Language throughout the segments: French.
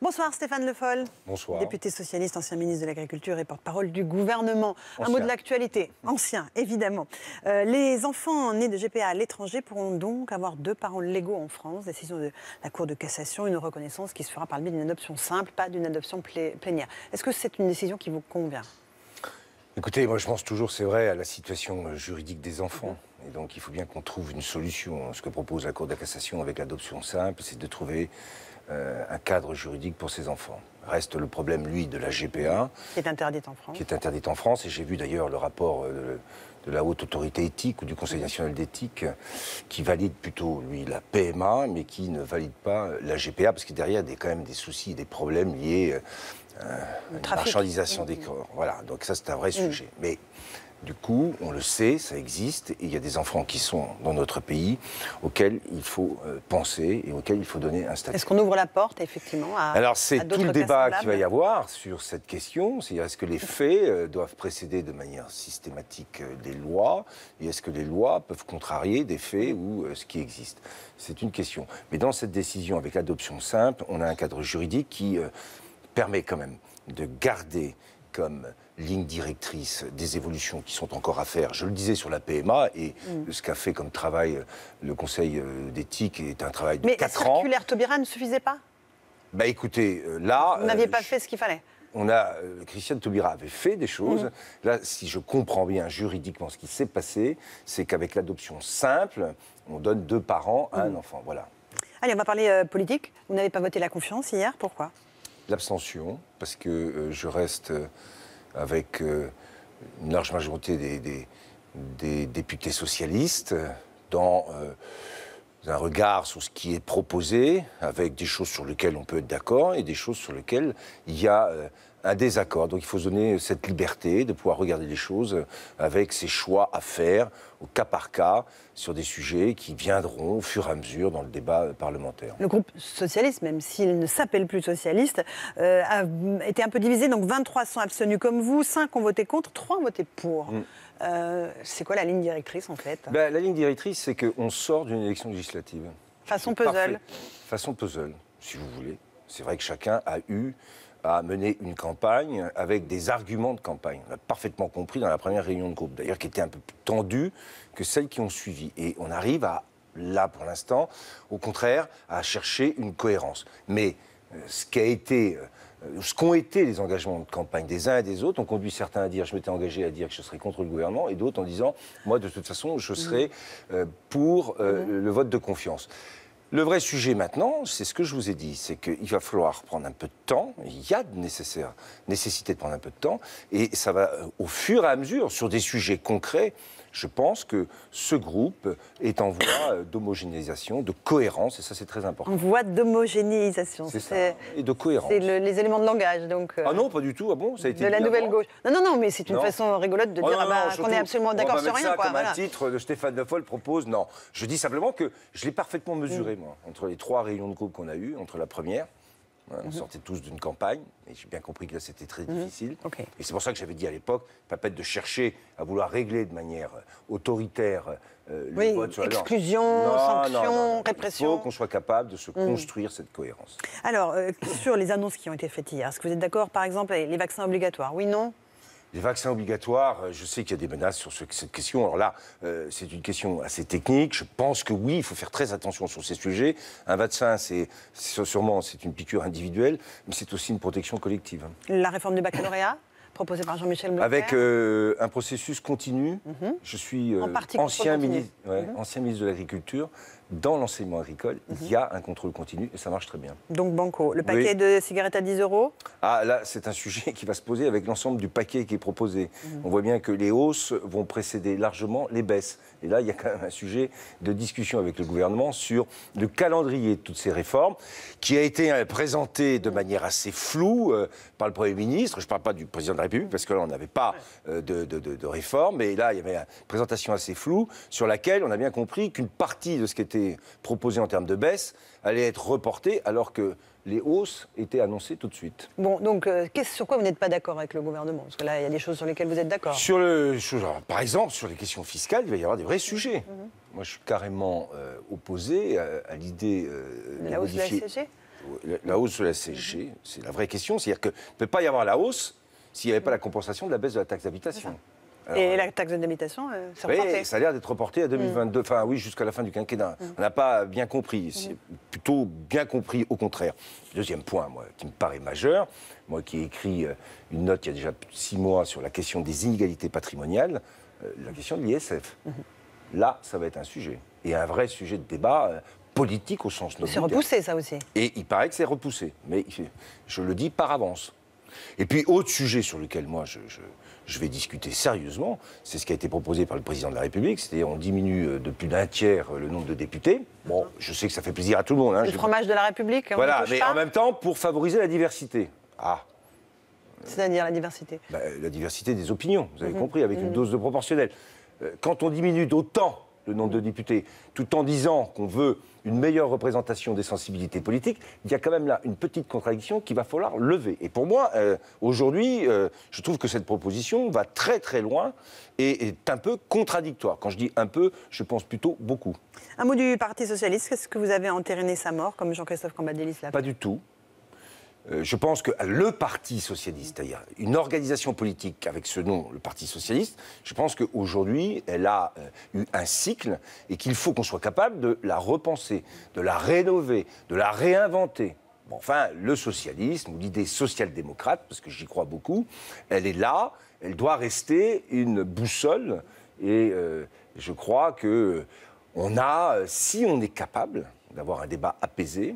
Bonsoir Stéphane Le Foll. Bonsoir. Député socialiste, ancien ministre de l'Agriculture et porte-parole du gouvernement. Ancien. Un mot de l'actualité, ancien évidemment. Les enfants nés de GPA à l'étranger pourront donc avoir 2 parents légaux en France. Décision de la Cour de cassation, une reconnaissance qui se fera par le biais d'une adoption simple, pas d'une adoption plénière. Est-ce que c'est une décision qui vous convient ? Écoutez, moi je pense toujours, c'est vrai, à la situation juridique des enfants. Et donc il faut bien qu'on trouve une solution. Ce que propose la Cour de cassation avec l'adoption simple, c'est de trouver un cadre juridique pour ces enfants. Reste le problème, lui, de la GPA. Qui est interdite en France. Qui est interdite en France. Et j'ai vu d'ailleurs le rapport de la Haute Autorité Éthique ou du Conseil National d'Éthique qui valide plutôt, lui, la PMA, mais qui ne valide pas la GPA, parce que derrière, il y a quand même des soucis, des problèmes liés à une marchandisation des corps. Voilà, donc ça, c'est un vrai sujet. Mais du coup, on le sait, ça existe, et il y a des enfants qui sont dans notre pays auxquels il faut penser et auxquels il faut donner un statut. Est-ce qu'on ouvre la porte, effectivement, à Alors, c'est tout le débat qu'il va y avoir avoir sur cette question. C'est-à-dire, est-ce que les faits doivent précéder de manière systématique les lois, et est-ce que les lois peuvent contrarier des faits ou ce qui existe? C'est une question. Mais dans cette décision, avec l'adoption simple, on a un cadre juridique qui permet quand même de garder comme ligne directrice des évolutions qui sont encore à faire. Je le disais sur la PMA, et ce qu'a fait comme travail le Conseil d'éthique est un travail de 4 ans. Mais la circulaire Taubira ne suffisait pas? Bah écoutez, là... Vous n'aviez pas fait ce qu'il fallait? Christiane Taubira avait fait des choses. Là, si je comprends bien juridiquement ce qui s'est passé, c'est qu'avec l'adoption simple, on donne 2 parents à un enfant. Voilà. Allez, on va parler politique. Vous n'avez pas voté la confiance hier, pourquoi? L'abstention, parce que je reste avec une large majorité des députés socialistes dans un regard sur ce qui est proposé, avec des choses sur lesquelles on peut être d'accord et des choses sur lesquelles il y a un désaccord. Donc il faut se donner cette liberté de pouvoir regarder les choses avec ses choix à faire au cas par cas sur des sujets qui viendront au fur et à mesure dans le débat parlementaire. Le groupe socialiste, même s'il ne s'appelle plus socialiste, a été un peu divisé. Donc 23 sont abstenus comme vous, 5 ont voté contre, 3 ont voté pour. C'est quoi la ligne directrice en fait? La ligne directrice, c'est qu'on sort d'une élection législative. Façon puzzle. Parfait. Façon puzzle, si vous voulez. C'est vrai que chacun a eu à mener une campagne avec des arguments de campagne. On l'a parfaitement compris dans la première réunion de groupe, d'ailleurs qui était un peu plus tendue que celles qui ont suivi. Et on arrive à, là pour l'instant, au contraire, à chercher une cohérence. Mais ce qu'ont été les engagements de campagne des uns et des autres ont conduit certains à dire, je m'étais engagé à dire que je serais contre le gouvernement, et d'autres en disant, moi de toute façon, je serai pour le vote de confiance. Le vrai sujet maintenant, c'est ce que je vous ai dit, c'est qu'il va falloir prendre un peu de temps, il y a de nécessité de prendre un peu de temps, et ça va au fur et à mesure, sur des sujets concrets, je pense que ce groupe est en voie d'homogénéisation, de cohérence, et ça c'est très important. En voie d'homogénéisation. C'est ça, et de cohérence. C'est les éléments de langage, donc... Ah non, pas du tout, ah bon, ça a été de la nouvelle gauche. Non, mais c'est une façon rigolote de dire qu'on est absolument d'accord sur rien. Comme un titre de Stéphane Le Foll propose, non. Je dis simplement que je l'ai parfaitement mesuré, moi, entre les 3 réunions de groupe qu'on a eues, entre la première... On sortait tous d'une campagne, et j'ai bien compris que là c'était très difficile. Et c'est pour ça que j'avais dit à l'époque, pas peine de chercher à vouloir régler de manière autoritaire le vote sur la exclusion, sanction, répression. Il faut qu'on soit capable de se construire cette cohérence. Alors, sur les annonces qui ont été faites hier, est-ce que vous êtes d'accord, par exemple, avec les vaccins obligatoires? Oui, non? Les vaccins obligatoires, je sais qu'il y a des menaces sur cette question. Alors là, c'est une question assez technique. Je pense que oui, il faut faire très attention sur ces sujets. Un vaccin, sûrement c'est une piqûre individuelle, mais c'est aussi une protection collective. La réforme du baccalauréat proposée par Jean-Michel Blanquer. Avec un processus continu. Je suis ancien ministre de l'Agriculture. Dans l'enseignement agricole, il y a un contrôle continu et ça marche très bien. Donc banco. Le paquet de cigarettes à 10 €? Ah, là, c'est un sujet qui va se poser avec l'ensemble du paquet qui est proposé. On voit bien que les hausses vont précéder largement les baisses. Et là, il y a quand même un sujet de discussion avec le gouvernement sur le calendrier de toutes ces réformes, qui a été présenté de manière assez floue par le Premier ministre. Je ne parle pas du Président de la République, parce que là, on n'avait pas de réforme. Mais là, il y avait une présentation assez floue, sur laquelle on a bien compris qu'une partie de ce qui était proposé en termes de baisse allait être reportée, alors que les hausses étaient annoncées tout de suite. Bon, donc, sur quoi vous n'êtes pas d'accord avec le gouvernement? Parce que là, il y a des choses sur lesquelles vous êtes d'accord. Par exemple, sur les questions fiscales, il va y avoir des vrais sujets. Moi, je suis carrément opposé à l'idée de la hausse de la CSG. La hausse de la CSG, c'est la vraie question. C'est-à-dire qu'il ne peut pas y avoir la hausse s'il n'y avait pas la compensation de la baisse de la taxe d'habitation. Et la taxe d'habitation, c'est reporté. Oui, ça a l'air d'être reporté à 2022, enfin oui, jusqu'à la fin du quinquennat. On n'a pas bien compris, c'est plutôt bien compris au contraire. Deuxième point, moi, qui me paraît majeur, moi qui ai écrit une note il y a déjà 6 mois sur la question des inégalités patrimoniales, la question de l'ISF. Là, ça va être un sujet, et un vrai sujet de débat politique au sens noble. C'est repoussé, ça aussi. Et il paraît que c'est repoussé, mais je le dis par avance. Et puis, autre sujet sur lequel moi je vais discuter sérieusement, c'est ce qui a été proposé par le président de la République, c'est-à-dire on diminue de plus d'1 tiers le nombre de députés. Bon, je sais que ça fait plaisir à tout le monde. Hein, le fromage de la République, voilà, mais en même temps, pour favoriser la diversité. Ah. C'est-à-dire la diversité La diversité des opinions, vous avez compris, avec une dose de proportionnel. Quand on diminue d'autant le nombre de députés, tout en disant qu'on veut une meilleure représentation des sensibilités politiques, il y a quand même là une petite contradiction qu'il va falloir lever. Et pour moi, aujourd'hui, je trouve que cette proposition va très très loin et est un peu contradictoire. Quand je dis un peu, je pense plutôt beaucoup. Un mot du Parti Socialiste, est-ce que vous avez entériné sa mort, comme Jean-Christophe Cambadélis l'a fait? Pas du tout. Je pense que le Parti Socialiste, c'est-à-dire une organisation politique avec ce nom, le Parti Socialiste, je pense qu'aujourd'hui, elle a eu un cycle et qu'il faut qu'on soit capable de la repenser, de la rénover, de la réinventer. Bon, enfin, le socialisme, ou l'idée social-démocrate, parce que j'y crois beaucoup, elle est là, elle doit rester une boussole et je crois qu'on a, si on est capable d'avoir un débat apaisé,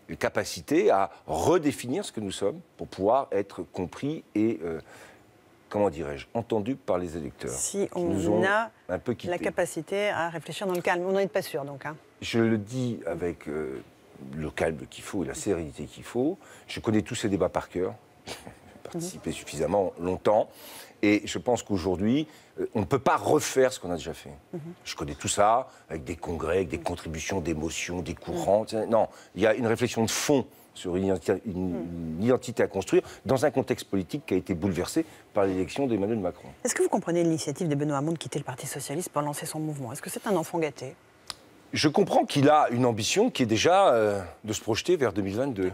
une capacité à redéfinir ce que nous sommes pour pouvoir être compris et, comment dirais-je, entendu par les électeurs. Si on a la capacité à réfléchir dans le calme, on n'en est pas sûr donc. Hein. Je le dis avec le calme qu'il faut et la sérénité qu'il faut. Je connais tous ces débats par cœur. J'ai participé suffisamment longtemps. Et je pense qu'aujourd'hui, on ne peut pas refaire ce qu'on a déjà fait. Je connais tout ça, avec des congrès, avec des contributions, des motions, des courants. Non, il y a une réflexion de fond sur une identité à construire dans un contexte politique qui a été bouleversé par l'élection d'Emmanuel Macron. Est-ce que vous comprenez l'initiative de Benoît Hamon de quitter le Parti Socialiste pour lancer son mouvement? Est-ce que c'est un enfant gâté? Je comprends qu'il a une ambition qui est déjà de se projeter vers 2022.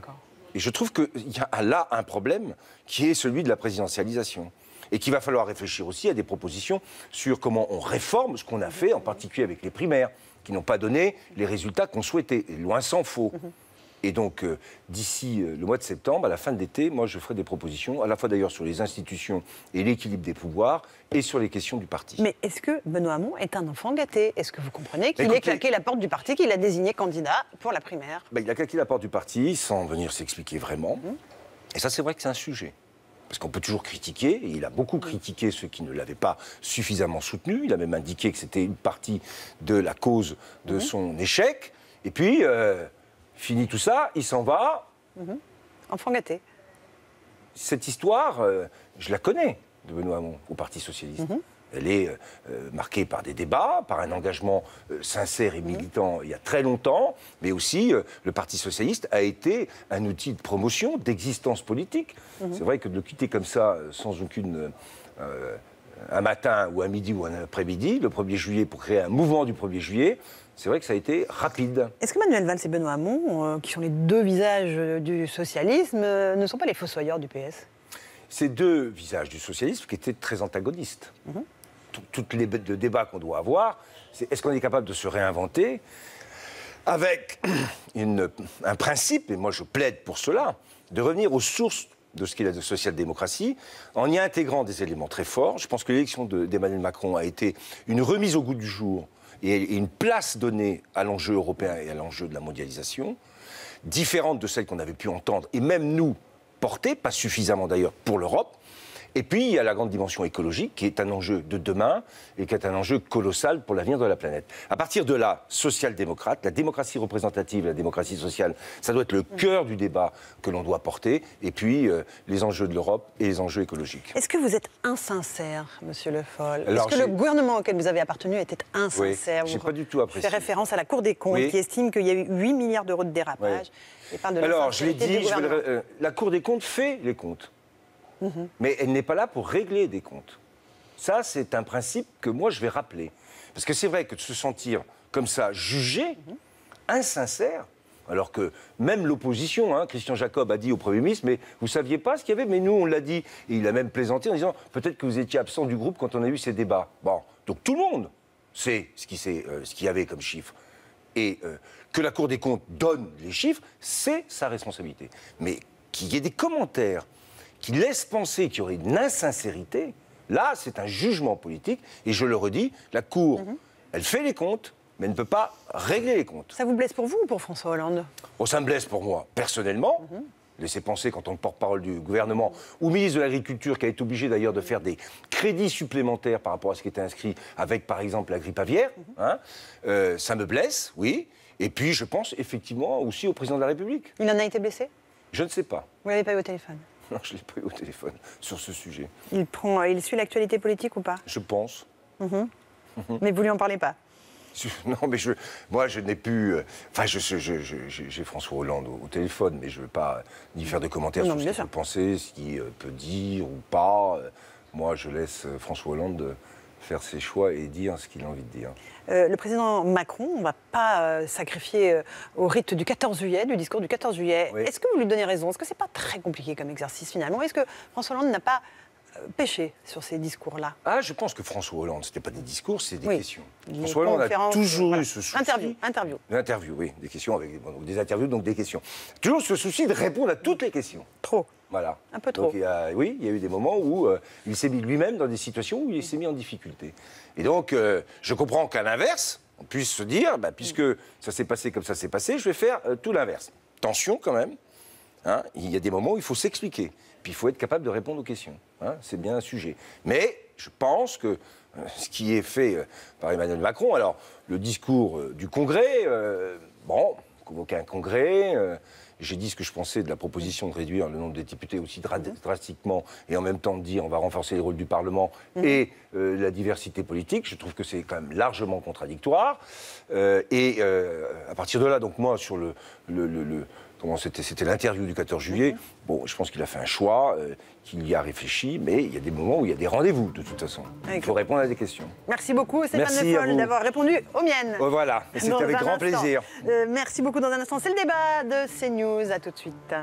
Et je trouve qu'il y a là un problème qui est celui de la présidentialisation. Et qu'il va falloir réfléchir aussi à des propositions sur comment on réforme ce qu'on a fait, en particulier avec les primaires, qui n'ont pas donné les résultats qu'on souhaitait, et loin s'en faut. Et donc, d'ici le mois de septembre, à la fin de l'été, moi, je ferai des propositions, à la fois d'ailleurs sur les institutions et l'équilibre des pouvoirs, et sur les questions du parti. Mais est-ce que Benoît Hamon est un enfant gâté? Est-ce que vous comprenez qu'il ait claqué la porte du parti, qu'il a désigné candidat pour la primaire? Il a claqué la porte du parti sans venir s'expliquer vraiment. Et ça, c'est vrai que c'est un sujet. Parce qu'on peut toujours critiquer, et il a beaucoup critiqué ceux qui ne l'avaient pas suffisamment soutenu. Il a même indiqué que c'était une partie de la cause de son échec. Et puis, fini tout ça, il s'en va. Enfant gâté. Cette histoire, je la connais, de Benoît Hamon, au Parti Socialiste. Elle est marquée par des débats, par un engagement sincère et militant il y a très longtemps, mais aussi le Parti Socialiste a été un outil de promotion, d'existence politique. C'est vrai que de le quitter comme ça, sans aucune... un matin ou un midi ou un après-midi, le 1er juillet, pour créer un mouvement du 1er juillet, c'est vrai que ça a été rapide. Est-ce que Manuel Valls et Benoît Hamon, qui sont les deux visages du socialisme, ne sont pas les fossoyeurs du PS? Ces deux visages du socialisme qui étaient très antagonistes. Tous les débats qu'on doit avoir, c'est est-ce qu'on est capable de se réinventer avec un principe, et moi je plaide pour cela, de revenir aux sources de ce qu'est la social-démocratie, en y intégrant des éléments très forts. Je pense que l'élection d'Emmanuel Macron a été une remise au goût du jour et une place donnée à l'enjeu européen et à l'enjeu de la mondialisation, différente de celle qu'on avait pu entendre, et même nous, porter, pas suffisamment d'ailleurs pour l'Europe. Et puis, il y a la grande dimension écologique, qui est un enjeu de demain et qui est un enjeu colossal pour l'avenir de la planète. À partir de là, social-démocrate, la démocratie représentative, la démocratie sociale, ça doit être le cœur du débat que l'on doit porter. Et puis, les enjeux de l'Europe et les enjeux écologiques. Est-ce que vous êtes insincère, monsieur Le Foll? Est-ce que le gouvernement auquel vous avez appartenu était insincère? Oui, je n'ai pas du tout apprécié. Je fais référence à la Cour des comptes, qui estime qu'il y a eu 8 milliards d'euros de dérapage. Et parle de alors, je l'ai dit, la Cour des comptes fait les comptes. Mais elle n'est pas là pour régler des comptes. Ça, c'est un principe que moi, je vais rappeler. Parce que c'est vrai que de se sentir comme ça, jugé, insincère, Alors que même l'opposition, hein, Christian Jacob a dit au Premier ministre, mais vous ne saviez pas ce qu'il y avait, mais nous on l'a dit. Et il a même plaisanté en disant, peut-être que vous étiez absent du groupe quand on a eu ces débats. Bon, donc tout le monde sait ce qu'il y avait comme chiffre. Et que la Cour des comptes donne les chiffres, c'est sa responsabilité. Mais qu'il y ait des commentaires qui laissent penser qu'il y aurait une insincérité, là, c'est un jugement politique. Et je le redis, la Cour, elle fait les comptes, mais elle ne peut pas régler les comptes. Ça vous blesse pour vous ou pour François Hollande? Oh, ça me blesse pour moi, personnellement. Laissez penser, quand on est porte-parole du gouvernement, ou ministre de l'Agriculture, qui a été obligé d'ailleurs de faire des crédits supplémentaires par rapport à ce qui était inscrit avec, par exemple, la grippe aviaire. Hein, ça me blesse, oui. Et puis, je pense effectivement aussi au président de la République. Il en a été blessé? Je ne sais pas. Vous l'avez pas eu au téléphone? Non, je ne l'ai pas eu au téléphone sur ce sujet. Il suit l'actualité politique ou pas? Je pense. Mais vous lui en parlez pas? Non, mais moi, je n'ai plus... Enfin, j'ai François Hollande au téléphone, mais je ne veux pas ni faire de commentaires sur ce qu'il peut penser, ce qu'il peut dire ou pas. Moi, je laisse François Hollande faire ses choix et dire ce qu'il a envie de dire. Le président Macron, on ne va pas sacrifier au rite du 14 juillet, du discours du 14 juillet. Oui. Est-ce que vous lui donnez raison? Est-ce que ce n'est pas très compliqué comme exercice finalement? Est-ce que François Hollande n'a pas péché sur ces discours-là? Ah, je pense que François Hollande, ce n'était pas des discours, c'est des questions. Les François Hollande a toujours eu ce souci... Interview, oui, des questions, avec des interviews, donc des questions. Toujours ce souci de répondre à toutes les questions. Trop. Voilà. Un peu trop. Donc, oui, il y a eu des moments où il s'est mis lui-même dans des situations où il s'est mis en difficulté. Et donc, je comprends qu'à l'inverse, on puisse se dire, puisque ça s'est passé comme ça s'est passé, je vais faire tout l'inverse. Tension quand même. Hein, il y a des moments où il faut s'expliquer. Puis il faut être capable de répondre aux questions. Hein, c'est bien un sujet. Mais je pense que ce qui est fait par Emmanuel Macron, alors le discours du Congrès, convoquer un Congrès, j'ai dit ce que je pensais de la proposition de réduire le nombre de députés aussi drastiquement et en même temps de dire on va renforcer le rôle du Parlement et la diversité politique. Je trouve que c'est quand même largement contradictoire. À partir de là, donc moi, sur c'était l'interview du 14 juillet. Bon, je pense qu'il a fait un choix, qu'il y a réfléchi, mais il y a des moments où il y a des rendez-vous, de toute façon. Il faut répondre à des questions. Merci beaucoup, Stéphane Le Foll, d'avoir répondu aux miennes. Voilà, c'était avec grand plaisir. Merci beaucoup. Dans un instant, c'est le débat de CNews. À tout de suite.